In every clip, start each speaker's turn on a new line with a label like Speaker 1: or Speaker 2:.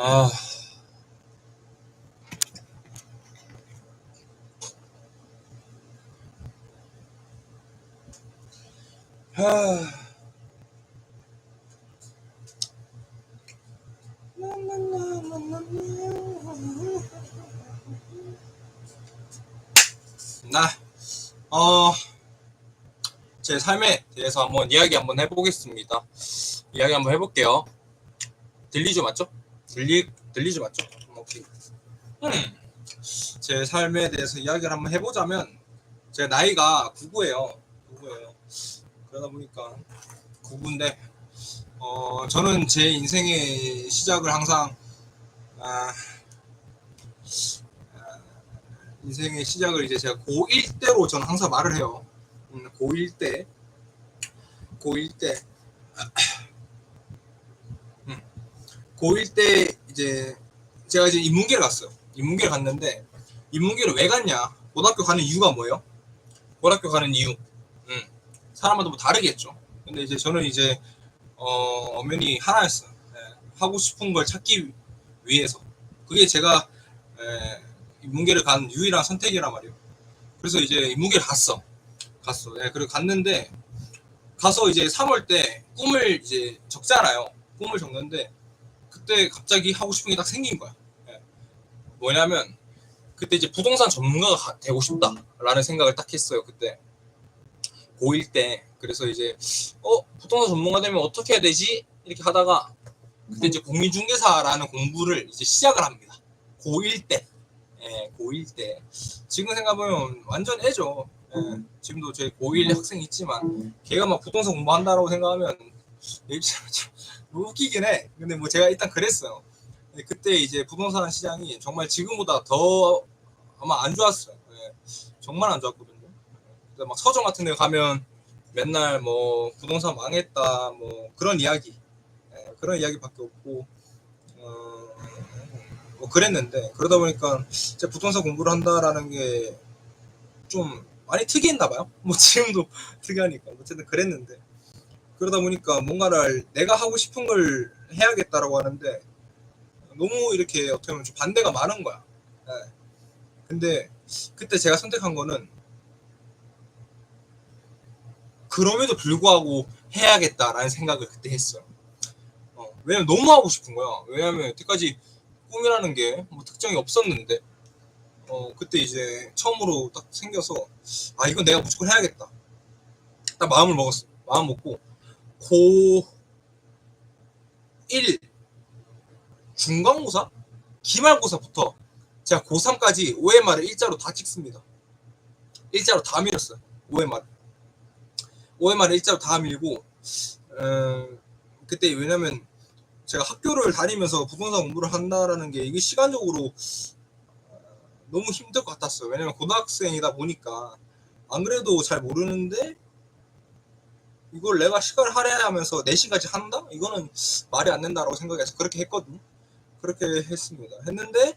Speaker 1: 아, 하, 나, 어, 제 삶에 대해서 한번 이야기 한번 해보겠습니다. 이야기 한번 해볼게요. 들리죠, 맞죠? 들리죠, 맞죠? 오케이. 음, 제 삶에 대해서 이야기를 한번 해보자면, 제 나이가 99예요. 99예요. 그러다 보니까 99인데, 저는 제 인생의 시작을 항상, 아, 인생의 시작을 이제 제가 고1 때로 저는 항상 말을 해요. 고1 때, 고1 때, 음, 고1 때 이제 제가 이제 인문계를 갔어요. 인문계를 갔는데 인문계를 왜 갔냐? 고등학교 가는 이유가 뭐예요? 고등학교 가는 이유. 음, 사람마다 뭐 다르겠죠. 근데 이제 저는 이제 엄연히 하나였어요. 예, 하고 싶은 걸 찾기 위해서. 그게 제가 인문계를 간 유일한 선택이란 말이에요. 그래서 이제 인문계를 갔어. 갔어. 예, 그리고 갔는데 가서 이제 3월 때 꿈을 이제 적잖아요. 꿈을 적는데 그때 갑자기 하고 싶은 게 딱 생긴 거야. 예, 뭐냐면 그때 이제 부동산 전문가가 되고 싶다라는 생각을 딱 했어요. 그때 고1 때. 그래서 이제 부동산 전문가 되면 어떻게 해야 되지? 이렇게 하다가 그때 이제 공인중개사라는 공부를 이제 시작을 합니다. 고1 때. 예, 고1 때. 지금 생각하면 완전 애죠. 예, 지금도 제 고1 학생이 있지만 걔가 막 부동산 공부한다라고 생각하면 내 입장에 좀 웃기긴 해. 근데 뭐 제가 일단 그랬어요. 그때 이제 부동산 시장이 정말 지금보다 더 아마 안 좋았어요. 예, 정말 안 좋았거든요. 막 서점 같은 데 가면 맨날 뭐 부동산 망했다 뭐 그런 이야기, 예, 그런 이야기밖에 없고 뭐 그랬는데 그러다 보니까 제가 부동산 공부를 한다라는 게 좀 많이 특이했나 봐요. 뭐 지금도 특이하니까 어쨌든 그랬는데 그러다 보니까 뭔가를 내가 하고 싶은 걸 해야겠다라고 하는데 너무 이렇게 어떻게 보면 좀 반대가 많은 거야. 예. 근데 그때 제가 선택한 거는 그럼에도 불구하고 해야겠다라는 생각을 그때 했어요. 왜냐면 너무 하고 싶은 거야. 왜냐면 여태까지 꿈이라는 게 뭐 특정이 없었는데 그때 이제 처음으로 딱 생겨서 아 이건 내가 무조건 해야겠다. 딱 마음을 먹었어. 마음 먹고 고1 중간고사, 기말고사부터 제가 고3까지 OMR을 일자로 다 찍습니다. 일자로 다 밀었어요. OMR 일자로 다 밀고 그때 왜냐면 제가 학교를 다니면서 부동산 공부를 한다라는 게 이게 시간적으로 너무 힘들 것 같았어요. 왜냐면 고등학생이다 보니까 안 그래도 잘 모르는데 이걸 내가 시간을 할애하면서 4시까지 한다? 이거는 말이 안 된다라고 생각해서 그렇게 했거든요. 그렇게 했습니다. 했는데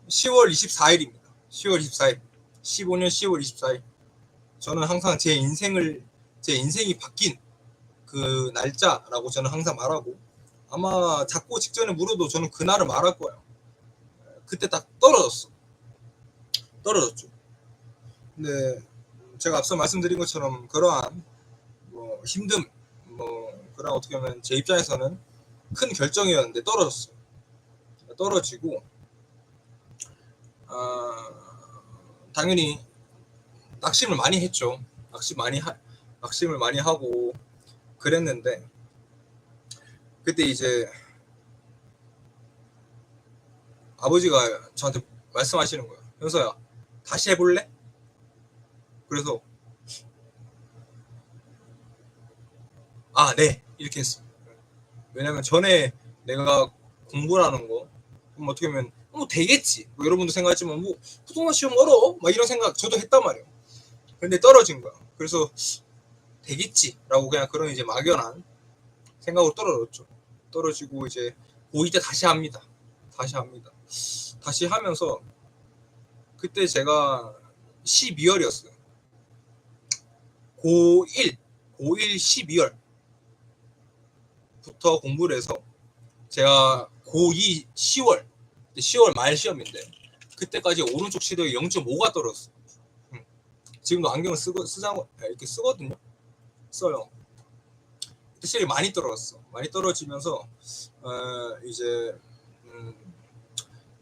Speaker 1: 10월 24일입니다. 10월 24일. 15년 10월 24일. 저는 항상 제 인생이 바뀐 그 날짜라고 저는 항상 말하고 아마 작고 직전에 물어도 저는 그날을 말할 거예요. 그때 딱 떨어졌죠. 근데 제가 앞서 말씀드린 것처럼 그러한 뭐 힘듦, 뭐 그런 어떻게 보면 제 입장에서는 큰 결정이었는데 떨어졌어요. 떨어지고 당연히 낙심을 많이 했죠. 낙심을 많이 하고 그랬는데 그때 이제 아버지가 저한테 말씀하시는 거예요. 현서야 다시 해볼래? 그래서 아, 네 이렇게 했어요. 왜냐면 전에 내가 공부라는 거 어떻게 보면 뭐 되겠지. 뭐 여러분도 생각했지만 뭐 부동산 시험 어려워? 막 이런 생각 저도 했단 말이에요. 근데 떨어진 거야. 그래서 되겠지라고 그냥 그런 이제 막연한 생각으로 떨어졌죠. 떨어지고 이제 고2 때 다시 합니다. 다시 합니다. 다시 하면서 그때 제가 12월이었어요. 고1, 고1 12월부터 공부를 해서 제가 고2 10월 말 시험인데 그때까지 오른쪽 시력이 0.5가 떨어졌어. 지금도 안경을 쓰자고 이렇게 쓰거든요. 써요. 그때 시력이 많이 떨어졌어. 많이 떨어지면서 이제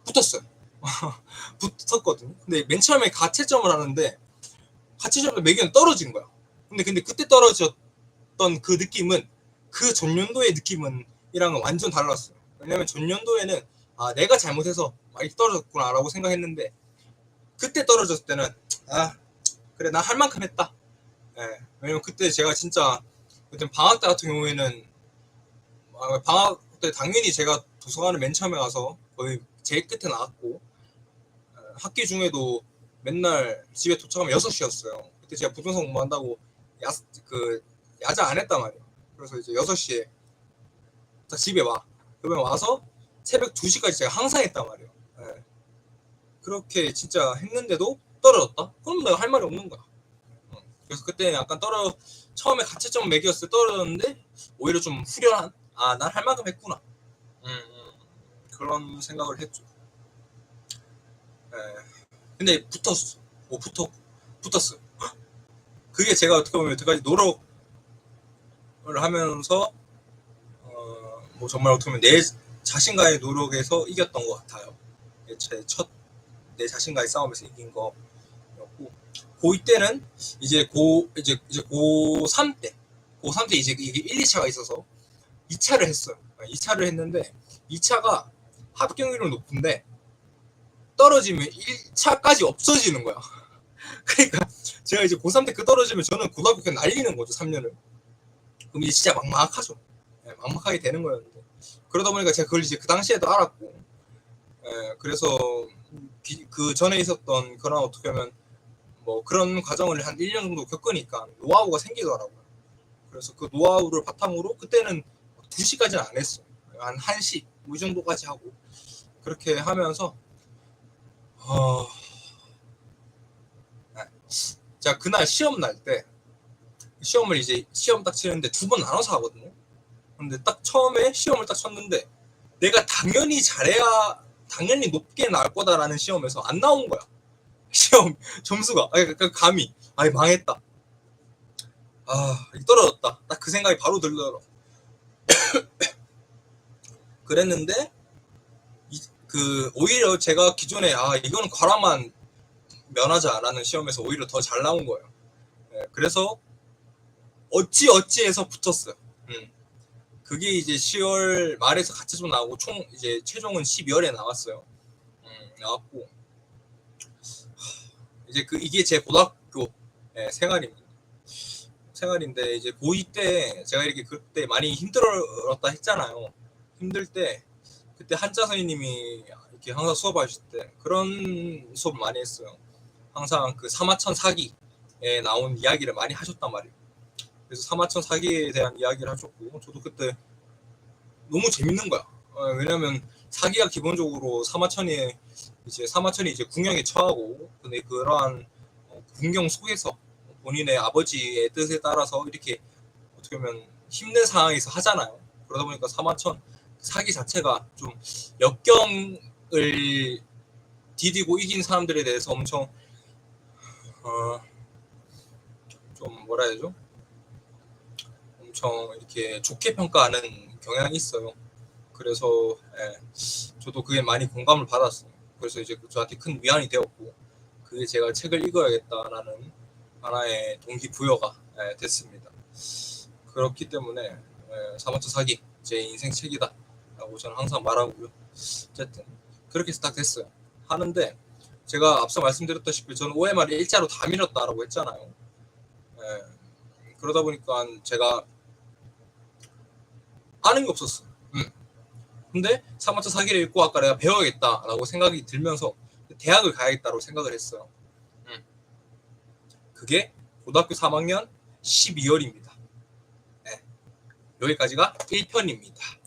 Speaker 1: 붙었어요. 붙었거든요. 근데 맨 처음에 가채점을 하는데 가채점을 매기면 떨어진 거야. 근데 그때 떨어졌던 그 느낌은 그 전년도의 느낌은 이랑은 완전 달랐어요. 왜냐면 전년도에는 내가 잘못해서 많이 떨어졌구나 라고 생각했는데 그때 떨어졌을 때는 그래 나 할 만큼 했다. 왜냐면 그때 제가 진짜 그때 방학 때 같은 경우에는 방학 때 당연히 제가 도서관을 맨 처음에 가서 거의 제일 끝에 나왔고 학기 중에도 맨날 집에 도착하면 6시였어요. 그때 제가 부동산 공부한다고 야자 안 했단 말이에요. 그래서 이제 6시에 딱 집에 와. 그러면 와서 새벽 2시까지 제가 항상 했단 말이에요. 그렇게 진짜 했는데도 떨어졌다? 그럼 내가 할 말이 없는 거야. 그래서 그때 약간 처음에 가채점 매겼을 때 떨어졌는데 오히려 좀 후련한 난 할 만큼 했구나. 그런 생각을 했죠. 근데 붙었어. 붙었어. 그게 제가 어떻게 보면 여태까지 노력을 하면서 뭐 정말 어떻게 보면 내 자신과의 노력에서 이겼던 것 같아요. 내 자신과의 싸움에서 이긴 거였고 고2 때는 이제 고3 때 이제 이게 1, 2차가 있어서 2차를 했어요. 2차를 했는데 2차가 합격률은 높은데 떨어지면 1차까지 없어지는 거야. 그러니까 제가 이제 고3 때 떨어지면 저는 고등학교 그냥 날리는 거죠. 3년을. 그럼 이제 진짜 막막하죠. 막막하게 되는 거였는데 그러다 보니까 제가 그걸 이제 그 당시에도 알았고 그래서 그 전에 있었던 그런 어떻게 하면 뭐 그런 과정을 한 1년 정도 겪으니까 노하우가 생기더라고요. 그래서 그 노하우를 바탕으로 그때는 2시까지는 안 했어요. 한 1시 뭐 이 정도까지 하고 그렇게 하면서 제가 그날 시험 날 때 시험을 이제 시험 딱 치는데 2번 나눠서 하거든요. 근데 딱 처음에 시험을 딱 쳤는데 내가 당연히 잘해야 당연히 높게 나올 거다라는 시험에서 안 나온 거야. 시험 점수가 감히 망했다. 떨어졌다. 딱 그 생각이 바로 들더라고. 그랬는데 오히려 제가 기존에 이건 과라만 면하자라는 시험에서 오히려 더 잘 나온 거예요. 그래서 어찌해서 붙었어요. 그게 이제 10월 말에서 가채점 나오고 총 이제 최종은 12월에 나왔어요. 나왔고 이제 이게 제 고등학교 생활인데 이제 고2 때 제가 이렇게 그때 많이 힘들었다 했잖아요. 힘들 때 그때 한자 선생님이 이렇게 항상 수업하실 때 그런 수업 많이 했어요. 항상 그 사마천 사기에 나온 이야기를 많이 하셨단 말이에요. 그래서 사마천 사기에 대한 이야기를 하셨고 저도 그때 너무 재밌는 거야. 왜냐면 사기가 기본적으로 사마천이 이제 궁형에 처하고 근데 그러한 궁경 속에서 본인의 아버지의 뜻에 따라서 이렇게 어떻게 보면 힘든 상황에서 하잖아요. 그러다 보니까 사마천 사기 자체가 좀 역경을 디디고 이긴 사람들에 대해서 엄청 좀 뭐라 해야 되죠? 엄청 이렇게 좋게 평가하는 경향이 있어요. 그래서 저도 그게 많이 공감을 받았어요. 그래서 이제 저한테 큰 위안이 되었고 그게 제가 책을 읽어야겠다라는 하나의 동기부여가 됐습니다. 그렇기 때문에 사마천 사기 제 인생 책이다 라고 저는 항상 말하고요. 어쨌든 그렇게 해서 딱 됐어요. 하는데 제가 앞서 말씀드렸다시피 저는 OMR을 일자로 다 밀었다라고 했잖아요. 그러다 보니까 제가 아는 게 없었어. 근데 사마천 사기를 읽고 아까 내가 배워야겠다라고 생각이 들면서 대학을 가야겠다고 생각을 했어요. 그게 고등학교 3학년 12월입니다. 여기까지가 1편입니다.